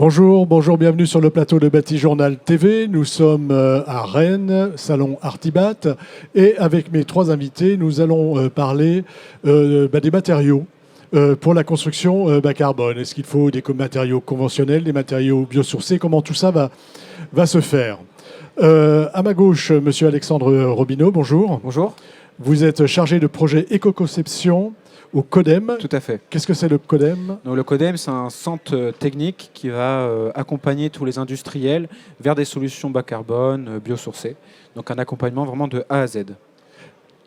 Bonjour, bienvenue sur le plateau de Batijournal TV. Nous sommes à Rennes, salon Artibat, et avec mes trois invités, nous allons parler des matériaux pour la construction bas carbone. Est-ce qu'il faut des matériaux conventionnels, des matériaux biosourcés? Comment tout ça va se faire? À ma gauche, monsieur Alexandre Robineau, bonjour. Bonjour. Vous êtes chargé de projet éco-conception au CODEM. Tout à fait. Qu'est-ce que c'est le CODEM? Donc, le CODEM, c'est un centre technique qui va accompagner tous les industriels vers des solutions bas carbone, biosourcées. Donc un accompagnement vraiment de A à Z.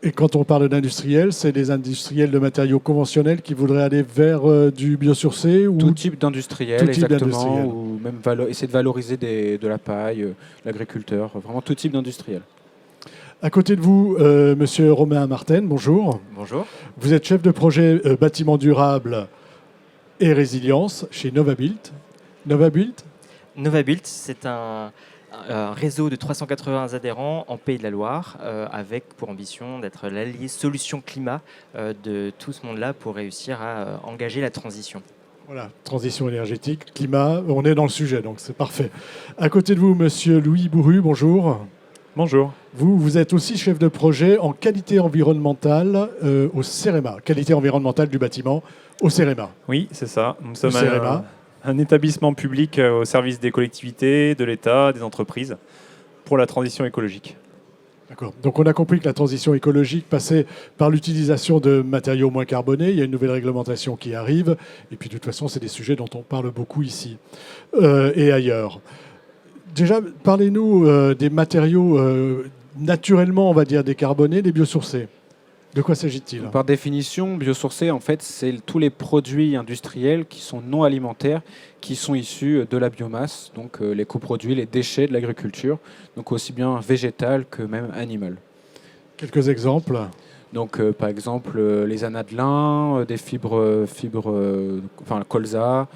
Et quand on parle d'industriels, c'est des industriels de matériaux conventionnels qui voudraient aller vers du biosourcé ou Tout type d'industriel, tout type exactement. d'industriel. Ou même essayer de valoriser de la paille, l'agriculteur. Vraiment tout type d'industriel. À côté de vous, monsieur Romain Martin, bonjour. Bonjour. Vous êtes chef de projet bâtiment durable et résilience chez Novabuild. Novabuild, c'est un réseau de 380 adhérents en Pays de la Loire, avec pour ambition d'être l'allié solution climat de tout ce monde-là pour réussir à engager la transition. Voilà, transition énergétique, climat, on est dans le sujet, donc c'est parfait. À côté de vous, monsieur Louis Bourru, bonjour. Bonjour. Vous êtes aussi chef de projet en qualité environnementale au CEREMA, qualité environnementale du bâtiment au CEREMA. Oui, c'est ça. Nous sommes CEREMA. un établissement public au service des collectivités, de l'État, des entreprises, pour la transition écologique. D'accord. Donc on a compris que la transition écologique passait par l'utilisation de matériaux moins carbonés. Il y a une nouvelle réglementation qui arrive. Et puis de toute façon, c'est des sujets dont on parle beaucoup ici et ailleurs. Déjà, parlez-nous des matériaux naturellement, on va dire, décarbonés, des biosourcés. De quoi s'agit-il? Par définition, biosourcé, en fait, c'est tous les produits industriels qui sont non alimentaires, qui sont issus de la biomasse, donc les coproduits, les déchets de l'agriculture, donc aussi bien végétal que même animal. Quelques exemples? Donc, par exemple, les anats de lin, des fibres colza,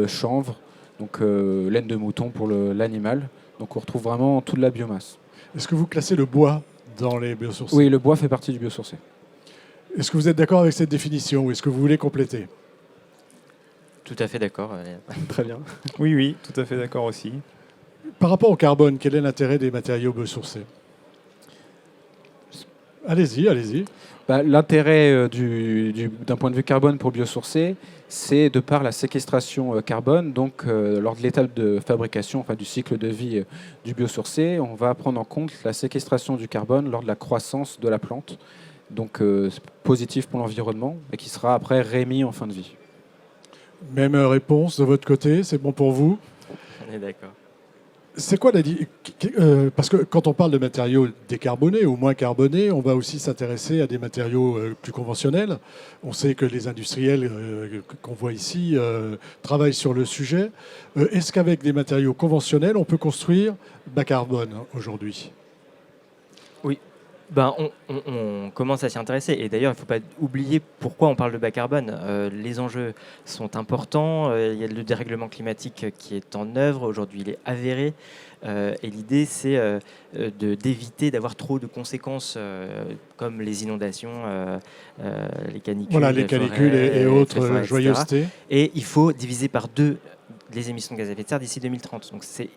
chanvre, donc laine de mouton pour l'animal. Donc, on retrouve vraiment toute la biomasse. Est-ce que vous classez le bois dans les biosourcés? Oui, le bois fait partie du biosourcé. Est-ce que vous êtes d'accord avec cette définition ou est-ce que vous voulez compléter? Tout à fait d'accord. Très bien. Oui, tout à fait d'accord aussi. Par rapport au carbone, quel est l'intérêt des matériaux biosourcés? Allez-y. L'intérêt d'un point de vue carbone pour biosourcé, c'est de par la séquestration carbone. Donc, lors de l'étape de fabrication, du cycle de vie du biosourcé, on va prendre en compte la séquestration du carbone lors de la croissance de la plante. Donc, c'est positif pour l'environnement et qui sera après réémis en fin de vie. Même réponse de votre côté, c'est bon pour vous? On est d'accord. C'est quoi parce que quand on parle de matériaux décarbonés ou moins carbonés, on va aussi s'intéresser à des matériaux plus conventionnels. On sait que les industriels qu'on voit ici travaillent sur le sujet. Est-ce qu'avec des matériaux conventionnels, on peut construire bas carbone aujourd'hui? Oui. On commence à s'y intéresser. Et d'ailleurs, il ne faut pas oublier pourquoi on parle de bas carbone. Les enjeux sont importants. Il y a le dérèglement climatique qui est en œuvre. Aujourd'hui, il est avéré. Et l'idée, c'est d'éviter d'avoir trop de conséquences comme les inondations, les canicules. Voilà, les canicules et autres joyeusetés. Et il faut diviser par 2 les émissions de gaz à effet de serre d'ici 2030. Donc, c'est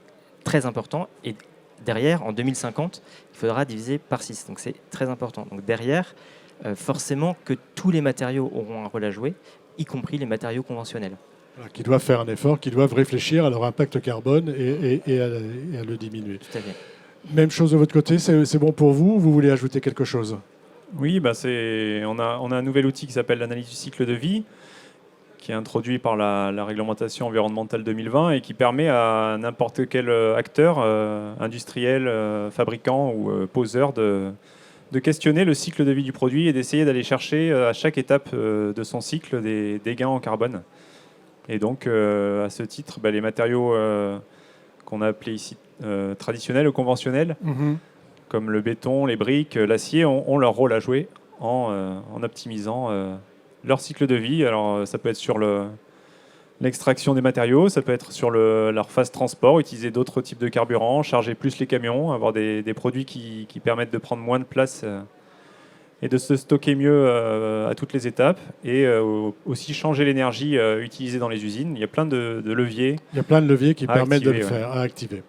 très important. Et derrière, en 2050, il faudra diviser par 6. Donc c'est très important. Donc derrière, forcément que tous les matériaux auront un rôle à jouer, y compris les matériaux conventionnels. Qui doivent faire un effort, qui doivent réfléchir à leur impact carbone et à le diminuer. Tout à fait. Même chose de votre côté, c'est bon pour vous ou vous voulez ajouter quelque chose? Oui, on a un nouvel outil qui s'appelle l'analyse du cycle de vie, qui est introduit par la réglementation environnementale 2020 et qui permet à n'importe quel acteur, industriel, fabricant ou poseur, de questionner le cycle de vie du produit et d'essayer d'aller chercher à chaque étape de son cycle des gains en carbone. Et donc, à ce titre, les matériaux qu'on a appelés ici traditionnels ou conventionnels, comme le béton, les briques, l'acier, ont leur rôle à jouer en optimisant leur cycle de vie. Alors, ça peut être sur l'extraction des matériaux, ça peut être sur leur phase transport, utiliser d'autres types de carburants, charger plus les camions, avoir des produits qui permettent de prendre moins de place et de se stocker mieux à toutes les étapes, et aussi changer l'énergie utilisée dans les usines. Il y a plein de leviers. Il y a plein de leviers qui permettent de le faire, à activer.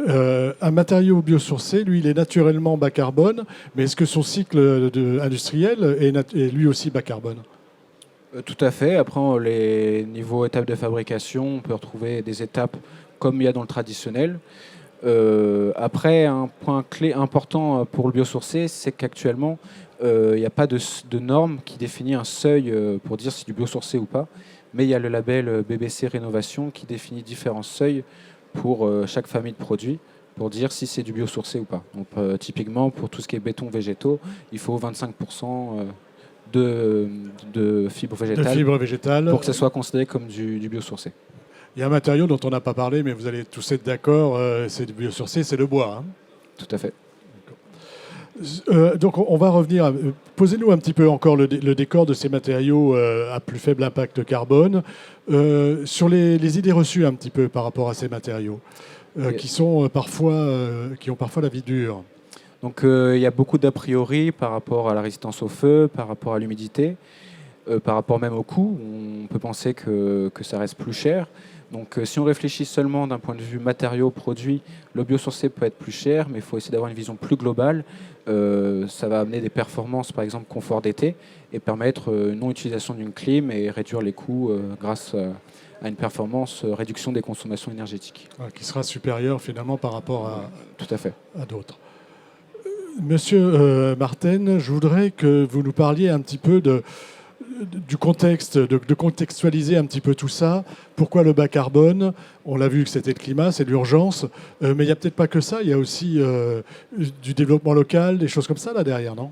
Un matériau biosourcé, lui, il est naturellement bas carbone, mais est-ce que son cycle industriel est lui aussi bas carbone? Tout à fait. Après, les niveaux étapes de fabrication, on peut retrouver des étapes comme il y a dans le traditionnel. Après, un point clé important pour le biosourcé, c'est qu'actuellement, il n'y a pas de norme qui définit un seuil pour dire si c'est du biosourcé ou pas. Mais il y a le label BBC Rénovation qui définit différents seuils pour chaque famille de produits pour dire si c'est du biosourcé ou pas. Donc, typiquement, pour tout ce qui est béton végétaux, il faut 25% de fibres végétales pour que ça soit considéré comme du biosourcé. Il y a un matériau dont on n'a pas parlé, mais vous allez tous être d'accord, c'est du biosourcé, c'est le bois. Hein. Tout à fait. Donc on va revenir. Posez-nous un petit peu encore le décor de ces matériaux à plus faible impact carbone, sur les idées reçues un petit peu par rapport à ces matériaux, qui ont parfois la vie dure. Donc il y a beaucoup d'a priori par rapport à la résistance au feu, par rapport à l'humidité, par rapport même au coût. On peut penser que ça reste plus cher. Donc si on réfléchit seulement d'un point de vue matériaux, produits, le biosourcé peut être plus cher, mais il faut essayer d'avoir une vision plus globale. Ça va amener des performances, par exemple confort d'été, et permettre non-utilisation d'une clim et réduire les coûts grâce à une performance, réduction des consommations énergétiques. Qui sera supérieure finalement par rapport Tout à fait. À d'autres. Monsieur Marten, je voudrais que vous nous parliez un petit peu du contexte, de contextualiser un petit peu tout ça. Pourquoi le bas carbone? On l'a vu que c'était le climat, c'est l'urgence. Mais il n'y a peut-être pas que ça, il y a aussi du développement local, des choses comme ça là derrière, non?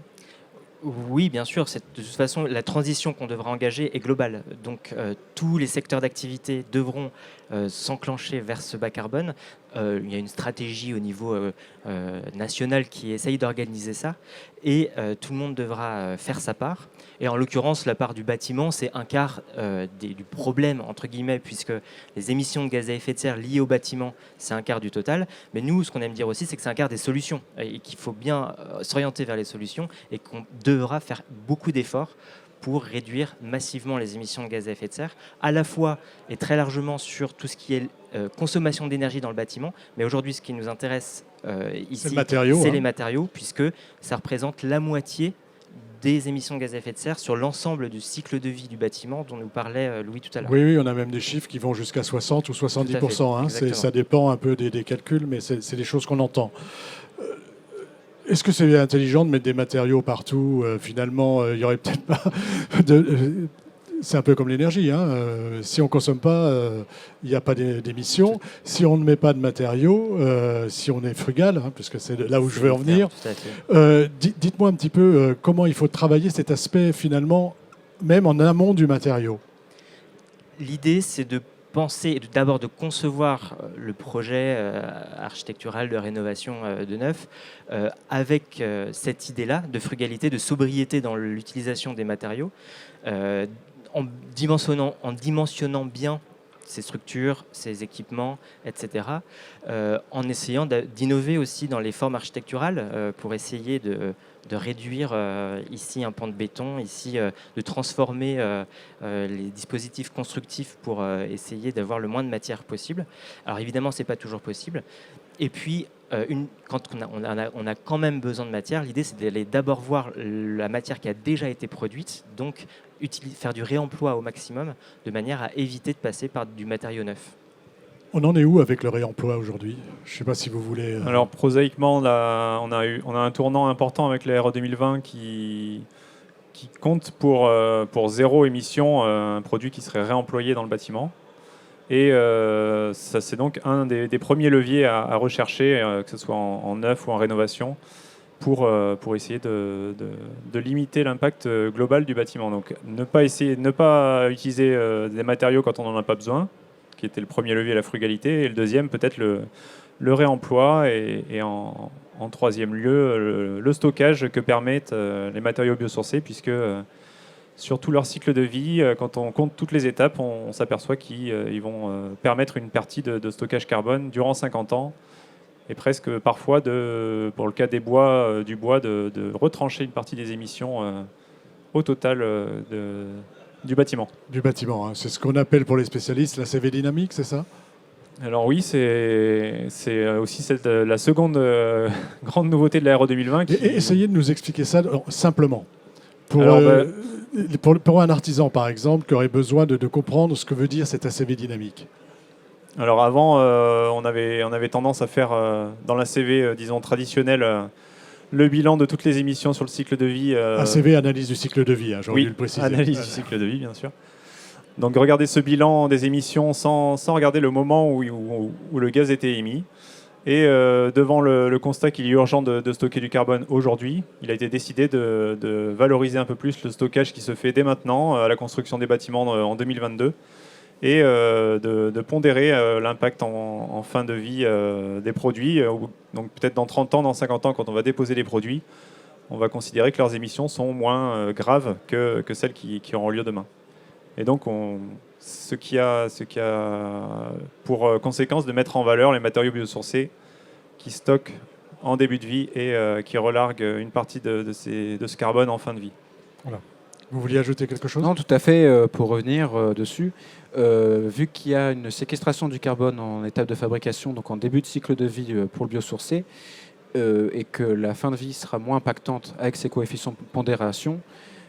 Oui, bien sûr. De toute façon, la transition qu'on devra engager est globale. Donc, tous les secteurs d'activité devront s'enclencher vers ce bas carbone. Il y a une stratégie au niveau national qui essaye d'organiser ça. Et tout le monde devra faire sa part. Et en l'occurrence, la part du bâtiment, c'est un quart du problème, entre guillemets, puisque les émissions de gaz à effet de serre liées au bâtiment, c'est un quart du total. Mais nous, ce qu'on aime dire aussi, c'est que c'est un quart des solutions et qu'il faut bien s'orienter vers les solutions et qu'on devra faire beaucoup d'efforts pour réduire massivement les émissions de gaz à effet de serre, à la fois et très largement sur tout ce qui est consommation d'énergie dans le bâtiment. Mais aujourd'hui, ce qui nous intéresse ici, c'est les matériaux, puisque ça représente la moitié des émissions de gaz à effet de serre sur l'ensemble du cycle de vie du bâtiment dont nous parlait Louis tout à l'heure. Oui, on a même des chiffres qui vont jusqu'à 60 ou 70%. Hein. Ça dépend un peu des calculs, mais c'est des choses qu'on entend. Est-ce que c'est intelligent de mettre des matériaux partout? Finalement, il n'y aurait peut-être pas de... C'est un peu comme l'énergie. Hein. Si on ne consomme pas, il n'y a pas d'émissions. Si on ne met pas de matériaux, si on est frugal, hein, puisque c'est là où je veux en venir, dites-moi un petit peu comment il faut travailler cet aspect, finalement, même en amont du matériau. L'idée, c'est de penser, d'abord de concevoir le projet architectural de rénovation de neuf avec cette idée-là de frugalité, de sobriété dans l'utilisation des matériaux, en dimensionnant bien ces structures, ces équipements, etc., en essayant d'innover aussi dans les formes architecturales pour essayer de réduire ici un pan de béton, ici de transformer les dispositifs constructifs pour essayer d'avoir le moins de matière possible. Alors évidemment, ce n'est pas toujours possible. Et puis, quand on a quand même besoin de matière, l'idée c'est d'aller d'abord voir la matière qui a déjà été produite, donc faire du réemploi au maximum, de manière à éviter de passer par du matériau neuf. On en est où avec le réemploi aujourd'hui? Je ne sais pas si vous voulez... Alors prosaïquement, là, on a un tournant important avec la RE 2020 qui compte pour zéro émission un produit qui serait réemployé dans le bâtiment. Et ça, c'est donc un des premiers leviers à rechercher, que ce soit en neuf ou en rénovation, pour essayer de limiter l'impact global du bâtiment. Donc ne pas utiliser des matériaux quand on n'en a pas besoin, qui était le premier levier, la frugalité, et le deuxième peut-être le réemploi, et en troisième lieu le stockage que permettent les matériaux biosourcés, puisque sur tout leur cycle de vie, quand on compte toutes les étapes, on s'aperçoit qu'ils vont permettre une partie de stockage carbone durant 50 ans, et presque parfois, pour le cas des bois, du bois, de retrancher une partie des émissions au total du bâtiment. Du bâtiment, hein. C'est ce qu'on appelle pour les spécialistes la CV dynamique, c'est ça? Alors oui, c'est aussi la seconde grande nouveauté de la RE 2020. Essayez de nous expliquer ça simplement. Alors, Pour un artisan, par exemple, qui aurait besoin de comprendre ce que veut dire cet ACV dynamique. Alors avant, on avait tendance à faire dans la CV, disons traditionnelle, le bilan de toutes les émissions sur le cycle de vie. ACV, analyse du cycle de vie, hein, j'ai envie de le préciser. Analyse du cycle de vie, bien sûr. Donc regarder ce bilan des émissions sans regarder le moment où le gaz était émis. Et devant le constat qu'il est urgent de stocker du carbone aujourd'hui, il a été décidé de valoriser un peu plus le stockage qui se fait dès maintenant à la construction des bâtiments en 2022 et de pondérer l'impact en fin de vie des produits. Donc peut-être dans 30 ans, dans 50 ans, quand on va déposer les produits, on va considérer que leurs émissions sont moins graves que celles qui auront lieu demain. Et donc, ce qui a pour conséquence de mettre en valeur les matériaux biosourcés qui stockent en début de vie et qui relarguent une partie de ce carbone en fin de vie. Voilà. Vous vouliez ajouter quelque chose? Non, tout à fait. Pour revenir dessus, vu qu'il y a une séquestration du carbone en étape de fabrication, donc en début de cycle de vie pour le biosourcé, et que la fin de vie sera moins impactante avec ces coefficients de pondération,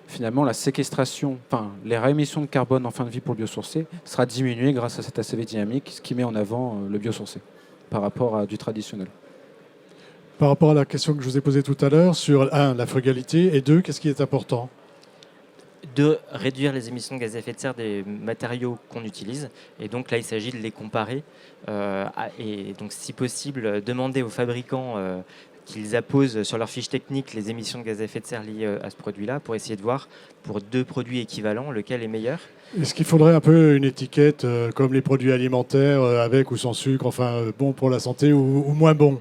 finalement, la séquestration, les réémissions de carbone en fin de vie pour le biosourcé sera diminuée grâce à cet ACV dynamique, ce qui met en avant le biosourcé par rapport à du traditionnel. Par rapport à la question que je vous ai posée tout à l'heure sur 1, la frugalité, et 2, qu'est-ce qui est important? De réduire les émissions de gaz à effet de serre des matériaux qu'on utilise. Et donc là, il s'agit de les comparer. Et donc, si possible, demander aux fabricants qu'ils apposent sur leur fiche technique les émissions de gaz à effet de serre liées à ce produit-là pour essayer de voir, pour 2 produits équivalents, lequel est meilleur. Est-ce qu'il faudrait un peu une étiquette comme les produits alimentaires, avec ou sans sucre, bon pour la santé ou moins bon?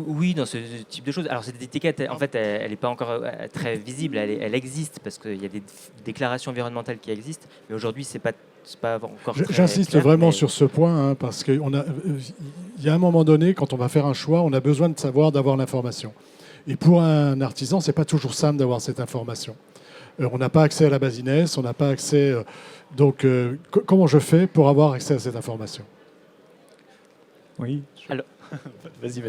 Oui, dans ce type de choses. Alors cette étiquette, en fait, elle n'est pas encore très visible. Elle existe parce qu'il y a des déclarations environnementales qui existent, mais aujourd'hui, c'est pas encore très J'insiste clair, vraiment mais sur ce point, hein, parce qu'il y a un moment donné, quand on va faire un choix, on a besoin de savoir, d'avoir l'information. Et pour un artisan, c'est pas toujours simple d'avoir cette information. On n'a pas accès à la base INES, on n'a pas accès... comment je fais pour avoir accès à cette information? Oui. Alors, Vas-y.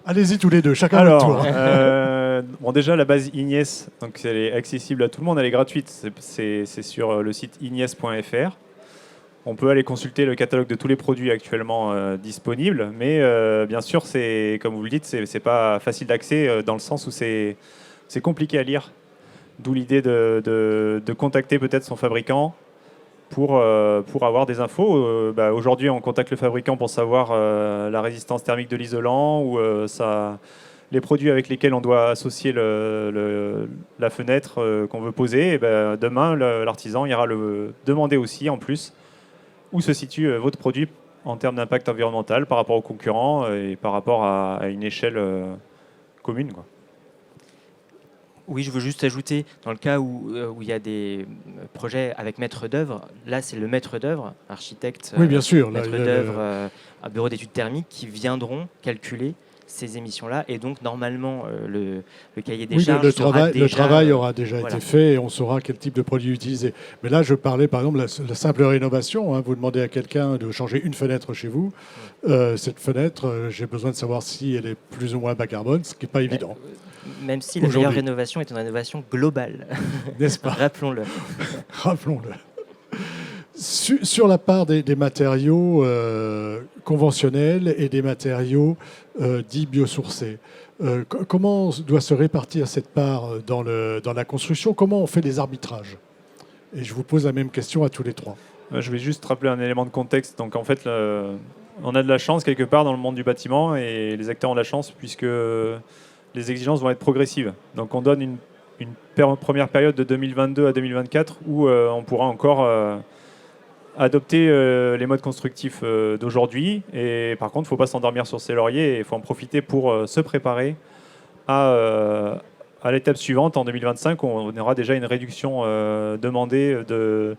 Allez-y tous les deux, chacun votre tour. Déjà, la base INIES, donc elle est accessible à tout le monde, elle est gratuite. C'est sur le site inies.fr. On peut aller consulter le catalogue de tous les produits actuellement disponibles, mais bien sûr, comme vous le dites, c'est pas facile d'accès dans le sens où c'est compliqué à lire. D'où l'idée de contacter peut-être son fabricant pour avoir des infos. Aujourd'hui, on contacte le fabricant pour savoir la résistance thermique de l'isolant ou les produits avec lesquels on doit associer la fenêtre qu'on veut poser. Et demain, l'artisan ira le demander aussi, en plus, où se situe votre produit en termes d'impact environnemental par rapport aux concurrents et par rapport à une échelle commune, quoi. oui, je veux juste ajouter, dans le cas où il y a des projets avec maître d'œuvre, là c'est le maître d'œuvre, architecte, Oui, bien sûr. maître d'œuvre, un bureau d'études thermiques qui viendront calculer ces émissions-là. Et donc normalement, le cahier des charges le travail aura déjà voilà. été fait et on saura quel type de produit utiliser. Mais là, je parlais par exemple de la simple rénovation. Hein. Vous demandez à quelqu'un de changer une fenêtre chez vous. Cette fenêtre, j'ai besoin de savoir si elle est plus ou moins bas carbone, ce qui n'est pas évident. Même si la meilleure rénovation est une rénovation globale. N'est-ce pas? Rappelons-le. Rappelons-le. Sur la part des matériaux conventionnels et des matériaux dits biosourcés, comment doit se répartir cette part dans la construction? Comment on fait les arbitrages? Et je vous pose la même question à tous les trois. Je vais juste rappeler un élément de contexte. Donc en fait, on a de la chance quelque part dans le monde du bâtiment et les acteurs ont de la chance puisque les exigences vont être progressives. Donc on donne une première période de 2022 à 2024 où on pourra encore adopter les modes constructifs d'aujourd'hui. Et par contre, il ne faut pas s'endormir sur ses lauriers et il faut en profiter pour se préparer à l'étape suivante en 2025 où on aura déjà une réduction demandée de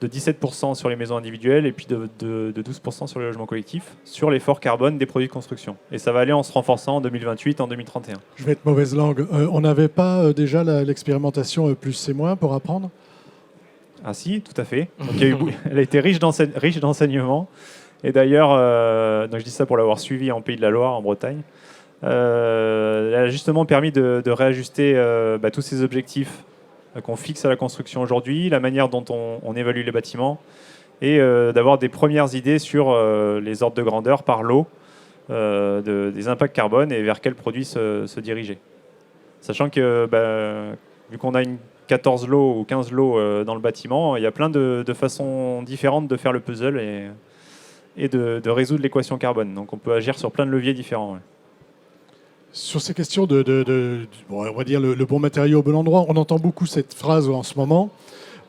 de 17% sur les maisons individuelles et puis de 12% sur les logements collectifs, sur l'effort carbone des produits de construction. Et ça va aller en se renforçant en 2028, en 2031. Je vais être mauvaise langue. On n'avait pas déjà l'expérimentation plus c'est moins pour apprendre? Ah si, tout à fait. Donc, elle a été riche d'enseignements. Et d'ailleurs, donc je dis ça pour l'avoir suivi en Pays de la Loire, en Bretagne, elle a justement permis de réajuster tous ces objectifs qu'on fixe à la construction aujourd'hui, la manière dont on évalue les bâtiments, et d'avoir des premières idées sur les ordres de grandeur par lot des impacts carbone et vers quels produits se diriger. Sachant que vu qu'on a 14 lots ou 15 lots dans le bâtiment, il y a plein de façons différentes de faire le puzzle et de résoudre l'équation carbone. Donc on peut agir sur plein de leviers différents. Ouais. Sur ces questions bon, on va dire le bon matériau au bon endroit, on entend beaucoup cette phrase en ce moment.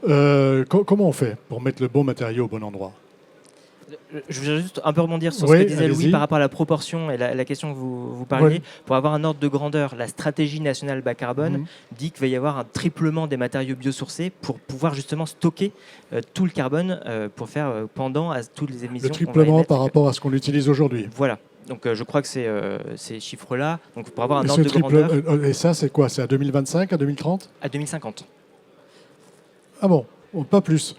Comment on fait pour mettre le bon matériau au bon endroit? Je veux juste un peu rebondir sur Oui, ce que disait allez-y. Louis par rapport à la proportion et la question que vous parliez. Oui. Pour avoir un ordre de grandeur, la stratégie nationale bas carbone dit qu'il va y avoir un triplement des matériaux biosourcés pour pouvoir justement stocker tout le carbone pour faire pendant à toutes les émissions. Le triplement par rapport à ce qu'on utilise aujourd'hui. Voilà. Donc je crois que c'est ces chiffres-là. Donc pour avoir un ordre de grandeur Et ça, c'est quoi? C'est à 2025, à 2030? à 2050. Ah bon, pas plus.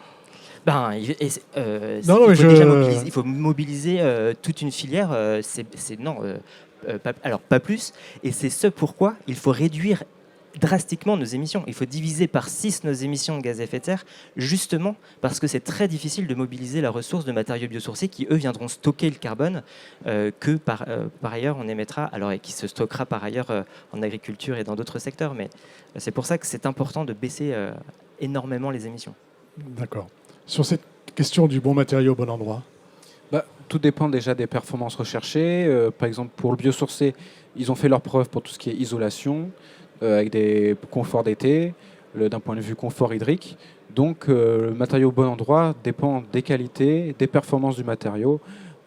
Il faut mobiliser toute une filière. Pas plus. Et c'est ce pourquoi il faut réduire drastiquement nos émissions. Il faut diviser par 6 nos émissions de gaz à effet de serre, justement parce que c'est très difficile de mobiliser la ressource de matériaux biosourcés qui, eux, viendront stocker le carbone que par ailleurs on émettra, alors et qui se stockera par ailleurs en agriculture et dans d'autres secteurs. Mais c'est pour ça que c'est important de baisser énormément les émissions. D'accord. Sur cette question du bon matériau au bon endroit? Tout dépend déjà des performances recherchées. Par exemple, pour le biosourcé, ils ont fait leurs preuves pour tout ce qui est isolation, avec des conforts d'été, d'un point de vue confort hydrique. Donc, le matériau au bon endroit dépend des qualités, des performances du matériau.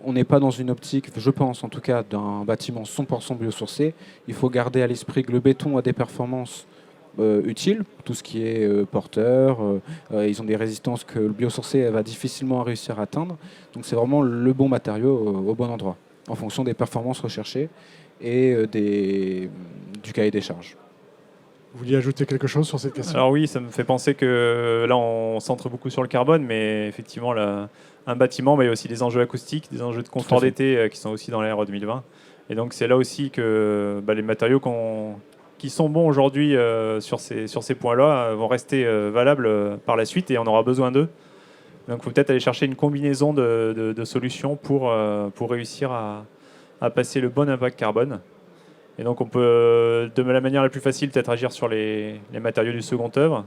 On n'est pas dans une optique, je pense en tout cas, d'un bâtiment 100% biosourcé. Il faut garder à l'esprit que le béton a des performances utiles, tout ce qui est porteur, ils ont des résistances que le biosourcé va difficilement réussir à atteindre. Donc c'est vraiment le bon matériau au bon endroit, en fonction des performances recherchées et du cahier des charges. Vous vouliez ajouter quelque chose sur cette question? Alors oui, ça me fait penser que là on centre beaucoup sur le carbone, mais effectivement un bâtiment, il y a aussi des enjeux acoustiques, des enjeux de confort d'été qui sont aussi dans l'ère 2020. Et donc c'est là aussi que les matériaux qui sont bons aujourd'hui sur ces points-là vont rester valables par la suite et on aura besoin d'eux. Donc il faut peut-être aller chercher une combinaison de solutions pour réussir à passer le bon impact carbone. Et donc on peut, de la manière la plus facile, peut-être agir sur les matériaux du second œuvre,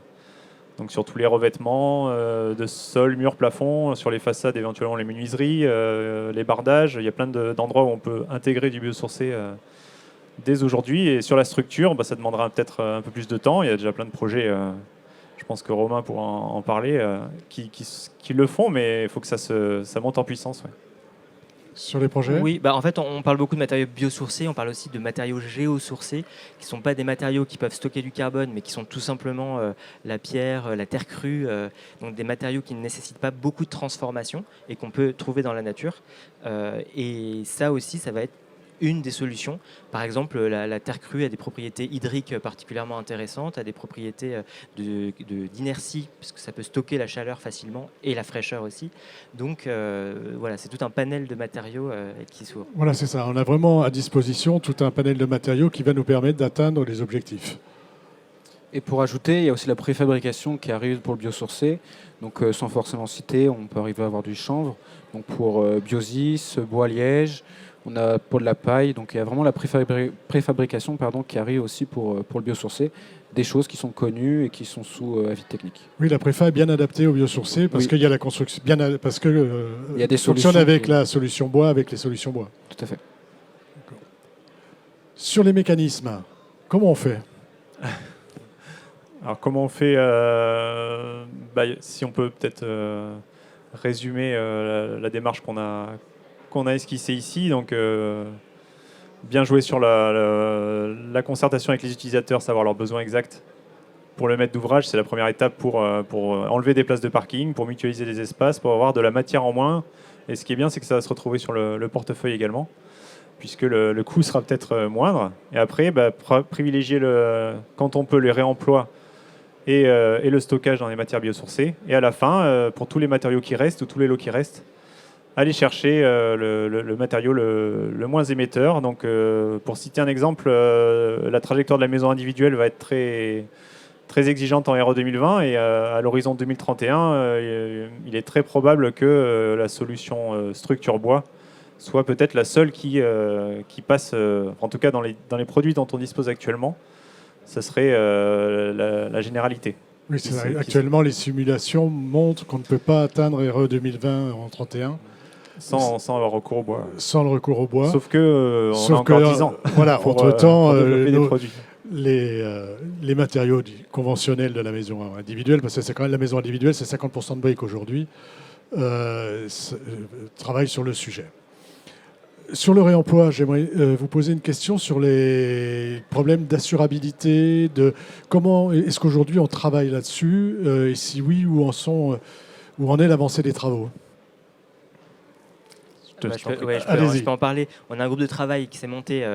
donc sur tous les revêtements de sol, murs, plafonds, sur les façades éventuellement les menuiseries, les bardages. Il y a plein d'endroits où on peut intégrer du biosourcé dès aujourd'hui. Et sur la structure, ça demandera peut-être un peu plus de temps. Il y a déjà plein de projets, je pense que Romain pourra en parler, qui le font, mais il faut que ça monte en puissance. Ouais. Sur les projets? Oui, en fait, on parle beaucoup de matériaux biosourcés, on parle aussi de matériaux géosourcés, qui ne sont pas des matériaux qui peuvent stocker du carbone, mais qui sont tout simplement la pierre, la terre crue, donc des matériaux qui ne nécessitent pas beaucoup de transformation et qu'on peut trouver dans la nature. Et ça aussi, ça va être une des solutions. Par exemple, la terre crue a des propriétés hydriques particulièrement intéressantes, a des propriétés d'inertie, parce que ça peut stocker la chaleur facilement et la fraîcheur aussi. Donc voilà, c'est tout un panel de matériaux qui s'ouvre. Voilà, c'est ça. On a vraiment à disposition tout un panel de matériaux qui va nous permettre d'atteindre les objectifs. Et pour ajouter, il y a aussi la préfabrication qui arrive pour le biosourcé. Donc sans forcément citer, on peut arriver à avoir du chanvre. Donc pour Biosis, bois liège, on a pour de la paille. Donc il y a vraiment la préfabrication qui arrive aussi pour le biosourcé. Des choses qui sont connues et qui sont sous avis technique. Oui, la préfa est bien adaptée au biosourcé parce qu'il y a la construction, parce que il y a des fonctionne avec la solution bois, avec les solutions bois. Tout à fait. Sur les mécanismes, comment on fait? Alors comment on fait si on peut peut-être résumer la démarche qu'on a esquissée ici. Donc bien jouer sur la concertation avec les utilisateurs, savoir leurs besoins exacts pour le maître d'ouvrage, c'est la première étape pour enlever des places de parking, pour mutualiser des espaces, pour avoir de la matière en moins. Et ce qui est bien, c'est que ça va se retrouver sur le portefeuille également, puisque le coût sera peut-être moindre. Et après, privilégier, quand on peut, les réemplois et le stockage dans les matières biosourcées. Et à la fin, pour tous les matériaux qui restent, ou tous les lots qui restent, aller chercher le matériau le moins émetteur. Donc, pour citer un exemple, la trajectoire de la maison individuelle va être très, très exigeante en RE 2020 et à l'horizon 2031, il est très probable que la solution structure bois soit peut-être la seule qui passe, en tout cas dans les produits dont on dispose actuellement, ce serait la généralité. Oui, c'est vrai. Actuellement, les simulations montrent qu'on ne peut pas atteindre RE 2020 en 31 sans avoir recours au bois. Sans le recours au bois. Sauf que on a encore 10 ans. Voilà, entre-temps, développer des produits. Les matériaux conventionnels de la maison individuelle, parce que c'est quand même la maison individuelle, c'est 50% de briques aujourd'hui, travaillent sur le sujet. Sur le réemploi, j'aimerais vous poser une question sur les problèmes d'assurabilité, de comment est-ce qu'aujourd'hui on travaille là-dessus, et si oui, où en est l'avancée des travaux? Je peux en parler. On a un groupe de travail qui s'est monté,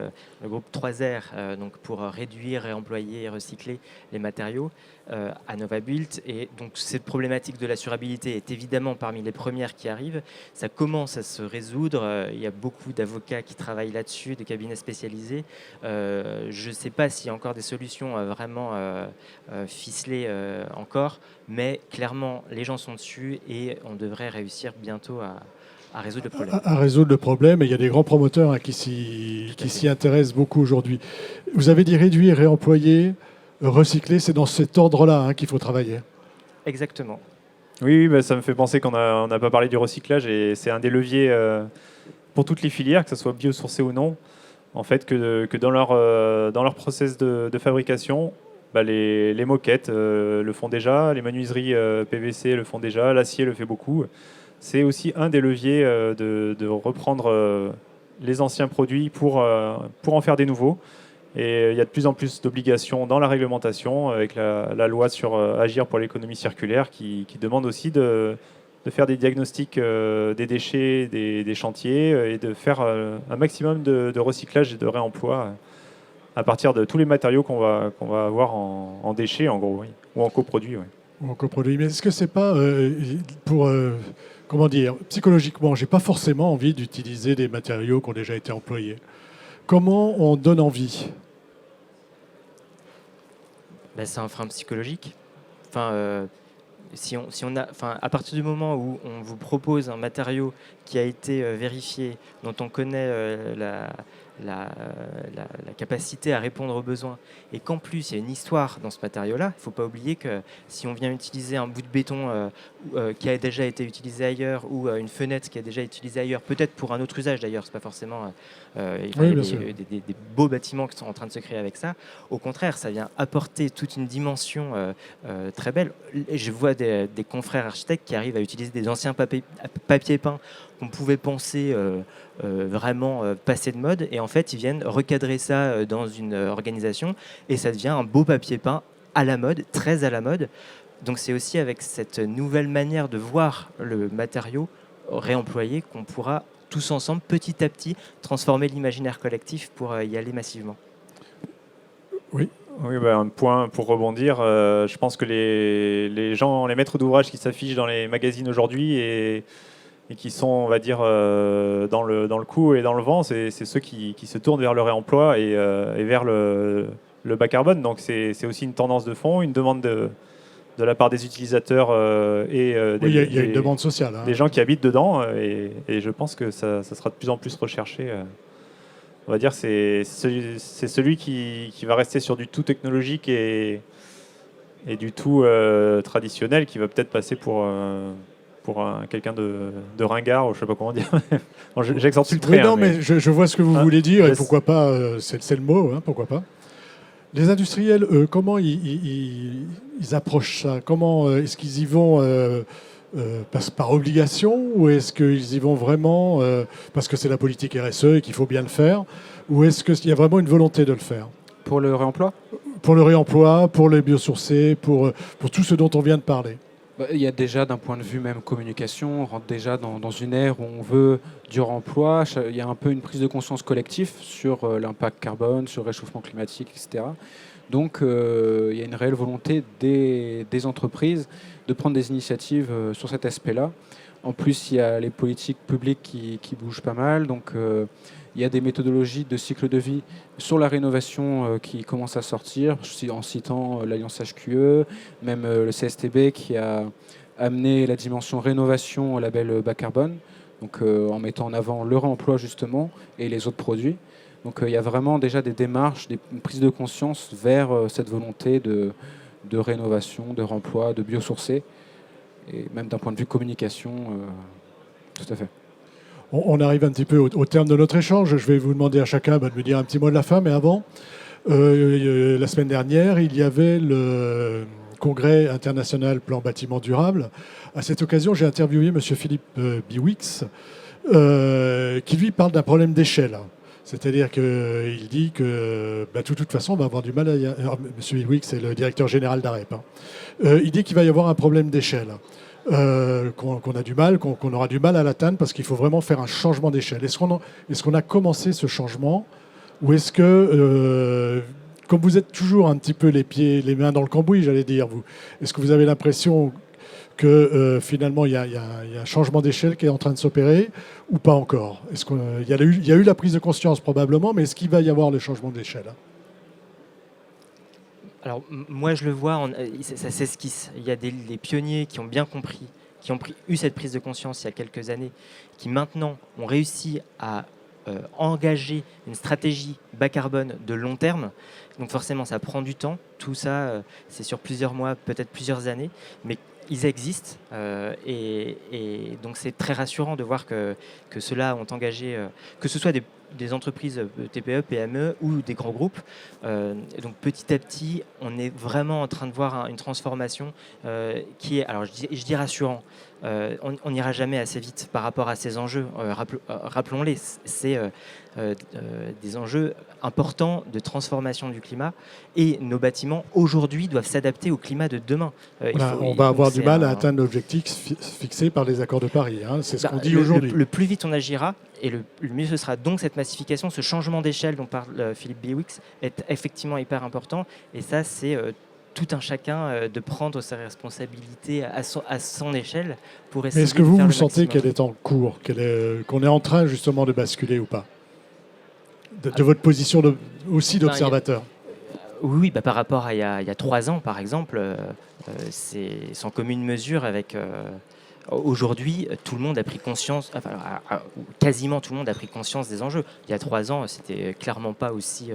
le groupe 3R, donc pour réduire, réemployer et recycler les matériaux à Novabuilt. Et donc cette problématique de l'assurabilité est évidemment parmi les premières qui arrivent. Ça commence à se résoudre. Il y a beaucoup d'avocats qui travaillent là-dessus, de cabinets spécialisés. Je ne sais pas s'il y a encore des solutions vraiment ficelées encore, mais clairement les gens sont dessus et on devrait réussir bientôt à résoudre le problème. À résoudre le problème, et il y a des grands promoteurs qui s'y intéressent beaucoup aujourd'hui. Vous avez dit réduire, réemployer, recycler, c'est dans cet ordre-là qu'il faut travailler. Exactement. Oui, ça me fait penser qu'on n'a pas parlé du recyclage, et c'est un des leviers pour toutes les filières, que ce soit biosourcé ou non, en fait, que dans leur process de fabrication, les moquettes le font déjà, les menuiseries PVC le font déjà, l'acier le fait beaucoup. C'est aussi un des leviers de reprendre les anciens produits pour en faire des nouveaux. Et il y a de plus en plus d'obligations dans la réglementation, avec la loi sur Agir pour l'économie circulaire qui demande aussi de faire des diagnostics des déchets des chantiers et de faire un maximum de recyclage et de réemploi à partir de tous les matériaux qu'on va avoir en déchets, en gros, oui, ou en coproduits. Oui. Ou en coproduits. Mais est-ce que c'est pas pour... comment dire, psychologiquement, j'ai pas forcément envie d'utiliser des matériaux qui ont déjà été employés. Comment on donne envie? C'est un frein psychologique. À partir du moment où on vous propose un matériau qui a été vérifié, dont on connaît la capacité à répondre aux besoins, et qu'en plus il y a une histoire dans ce matériau-là, il ne faut pas oublier que si on vient utiliser un bout de béton qui a déjà été utilisé ailleurs, ou une fenêtre qui a déjà été utilisée ailleurs, peut-être pour un autre usage d'ailleurs, c'est pas forcément des beaux bâtiments qui sont en train de se créer avec ça. Au contraire, ça vient apporter toute une dimension très belle. Et je vois des confrères architectes qui arrivent à utiliser des anciens papiers peints qu'on pouvait penser vraiment passer de mode, et en fait ils viennent recadrer ça dans une organisation et ça devient un beau papier peint à la mode, très à la mode. Donc c'est aussi avec cette nouvelle manière de voir le matériau réemployé qu'on pourra tous ensemble, petit à petit, transformer l'imaginaire collectif pour y aller massivement. Oui. Oui, un point pour rebondir. Je pense que les gens, les maîtres d'ouvrage qui s'affichent dans les magazines aujourd'hui et qui sont, on va dire, dans le coup et dans le vent, c'est ceux qui se tournent vers le réemploi et vers le bas carbone. Donc c'est aussi une tendance de fond, une demande de la part des utilisateurs il y a une demande sociale. Des gens qui habitent dedans, et je pense que ça sera de plus en plus recherché. On va dire c'est celui qui va rester sur du tout technologique et du tout traditionnel, qui va peut-être passer pour quelqu'un de ringard, ou je sais pas comment dire. Bon, j'accentue le trait. Oui, non, mais je vois ce que vous voulez dire, et pourquoi pas, c'est le mot, pourquoi pas. Les industriels, comment ils approchent ça? Comment est-ce qu'ils y vont par obligation, ou est-ce qu'ils y vont vraiment parce que c'est la politique RSE et qu'il faut bien le faire, ou est-ce qu'il y a vraiment une volonté de le faire? Pour le réemploi? pour le réemploi, pour les biosourcés, pour tout ce dont on vient de parler? Il y a déjà, d'un point de vue même communication, on rentre déjà dans une ère où on veut du remploi. Il y a un peu une prise de conscience collective sur l'impact carbone, sur le réchauffement climatique, etc. Donc il y a une réelle volonté des entreprises de prendre des initiatives sur cet aspect-là. En plus, il y a les politiques publiques qui bougent pas mal. Donc il y a des méthodologies de cycle de vie sur la rénovation qui commencent à sortir, en citant l'Alliance HQE, même le CSTB qui a amené la dimension rénovation au label bas carbone, donc en mettant en avant le réemploi justement et les autres produits. Donc il y a vraiment déjà des démarches, des prises de conscience vers cette volonté de rénovation, de réemploi, de biosourcés, et même d'un point de vue communication, tout à fait. On arrive un petit peu au terme de notre échange. Je vais vous demander à chacun de me dire un petit mot de la fin, mais avant, la semaine dernière, il y avait le Congrès international plan bâtiment durable. À cette occasion, j'ai interviewé M. Philippe Biwix, qui lui parle d'un problème d'échelle. C'est-à-dire qu'il dit que de toute façon, on va avoir du mal à... M. Biwix, c'est le directeur général d'AREP. Il dit qu'il va y avoir un problème d'échelle. Qu'on a du mal, qu'on aura du mal à l'atteindre parce qu'il faut vraiment faire un changement d'échelle. Est-ce qu'on a commencé ce changement ou est-ce que, comme vous êtes toujours un petit peu les mains dans le cambouis, j'allais dire, est-ce que vous avez l'impression que finalement il y a un changement d'échelle qui est en train de s'opérer ou pas encore? Est-ce qu'il y a eu la prise de conscience probablement, mais est-ce qu'il va y avoir le changement d'échelle? Alors, moi, je le vois, ça s'esquisse. Il y a des pionniers qui ont bien compris, qui ont eu cette prise de conscience il y a quelques années, qui maintenant ont réussi à engager une stratégie bas carbone de long terme. Donc forcément, ça prend du temps. Tout ça, c'est sur plusieurs mois, peut-être plusieurs années. Mais ils existent et donc c'est très rassurant de voir que ceux-là ont engagé, que ce soit des entreprises TPE, PME ou des grands groupes. Et donc petit à petit, on est vraiment en train de voir une transformation qui est, alors je dis rassurant. On n'ira jamais assez vite par rapport à ces enjeux. Rappelons-les, c'est des enjeux importants de transformation du climat et nos bâtiments aujourd'hui doivent s'adapter au climat de demain. On va avoir du mal à atteindre l'objectif fixé par les accords de Paris. C'est ce qu'on dit aujourd'hui. Le plus vite on agira et le mieux ce sera. Donc cette massification, ce changement d'échelle dont parle Philippe Biwix est effectivement hyper important et ça c'est tout un chacun de prendre ses responsabilités à son échelle pour essayer. Mais est-ce que vous sentez qu'elle est en cours, qu'on est en train justement de basculer ou pas de votre position aussi d'observateur? Oui, par rapport à il y a 3 ans, par exemple, c'est sans commune mesure avec... Aujourd'hui, tout le monde a pris conscience, quasiment tout le monde a pris conscience des enjeux. Il y a 3 ans, c'était clairement pas aussi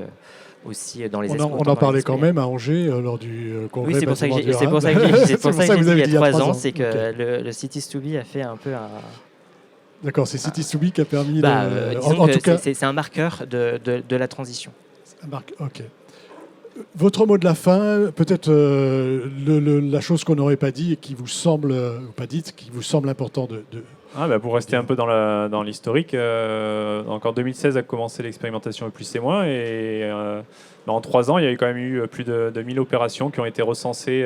dans les esprits. On en parlait quand même à Angers lors du congrès. Oui, c'est pour ça que j'ai dit il y a 3 ans, c'est que le Cities to Be a fait un peu un... D'accord, c'est Cities to Be qui a permis en tout cas, c'est un marqueur de la transition. Ok. Votre mot de la fin, peut-être la chose qu'on n'aurait pas dit et qui vous semble, ou pas dite, qui vous semble important de... Pour rester un peu dans l'historique, en 2016 a commencé l'expérimentation E+C-, et en 3 ans, il y a quand même eu plus de 1000 opérations qui ont été recensées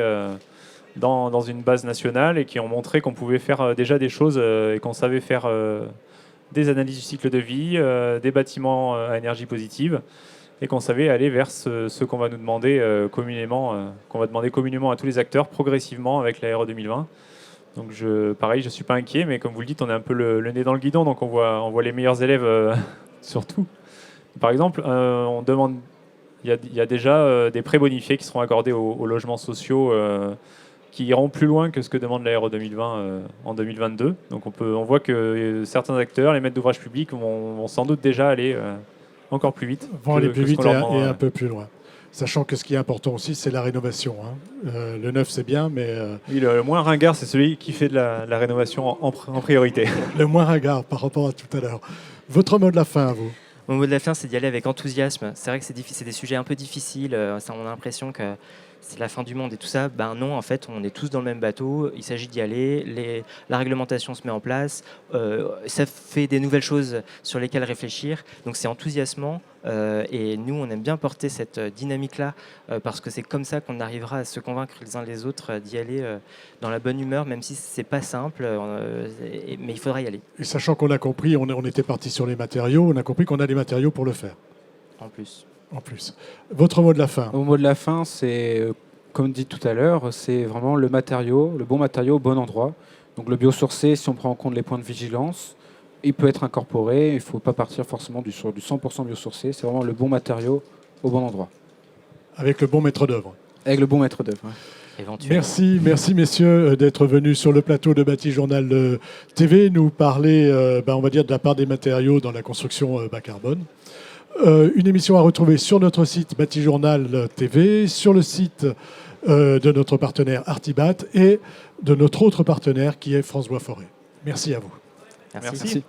dans une base nationale et qui ont montré qu'on pouvait faire déjà des choses et qu'on savait faire des analyses du cycle de vie, des bâtiments à énergie positive, et qu'on savait aller vers ce qu'on va nous demander communément, qu'on va demander communément à tous les acteurs progressivement avec la RE 2020. Donc pareil, je ne suis pas inquiet, mais comme vous le dites, on est un peu le nez dans le guidon, donc on voit les meilleurs élèves surtout. Par exemple, on demande, il y a déjà des prêts bonifiés qui seront accordés aux logements sociaux qui iront plus loin que ce que demande la RE 2020 en 2022. Donc on voit que certains acteurs, les maîtres d'ouvrage publics, vont sans doute déjà aller encore plus vite. Vont aller plus vite et un peu plus loin. Sachant que ce qui est important aussi, c'est la rénovation. Le neuf, c'est bien, mais... Oui, le moins ringard, c'est celui qui fait de la rénovation en priorité. Le moins ringard par rapport à tout à l'heure. Votre mot de la fin, à vous? Mon mot de la fin, c'est d'y aller avec enthousiasme. C'est vrai que c'est des sujets un peu difficiles. On a l'impression que c'est la fin du monde et tout ça. Ben non, en fait, on est tous dans le même bateau. Il s'agit d'y aller. La réglementation se met en place. Ça fait des nouvelles choses sur lesquelles réfléchir. Donc c'est enthousiasmant. Et nous, on aime bien porter cette dynamique-là parce que c'est comme ça qu'on arrivera à se convaincre les uns les autres d'y aller dans la bonne humeur, même si c'est pas simple. Mais il faudra y aller. Et sachant qu'on a compris, on était parti sur les matériaux, on a compris qu'on a les matériaux pour le faire. En plus. En plus. Votre mot de la fin. Au mot de la fin, c'est, comme dit tout à l'heure, c'est vraiment le bon matériau au bon endroit. Donc le biosourcé, si on prend en compte les points de vigilance, il peut être incorporé. Il ne faut pas partir forcément sur du 100% biosourcé. C'est vraiment le bon matériau au bon endroit. Avec le bon maître d'œuvre. Avec le bon maître d'œuvre. Ouais. Éventuellement. Merci messieurs d'être venus sur le plateau de Batijournal TV nous parler, on va dire, de la part des matériaux dans la construction bas carbone. Une émission à retrouver sur notre site Batijournal TV, sur le site de notre partenaire Artibat et de notre autre partenaire qui est France Bois Forêt. Merci à vous. Merci. Merci.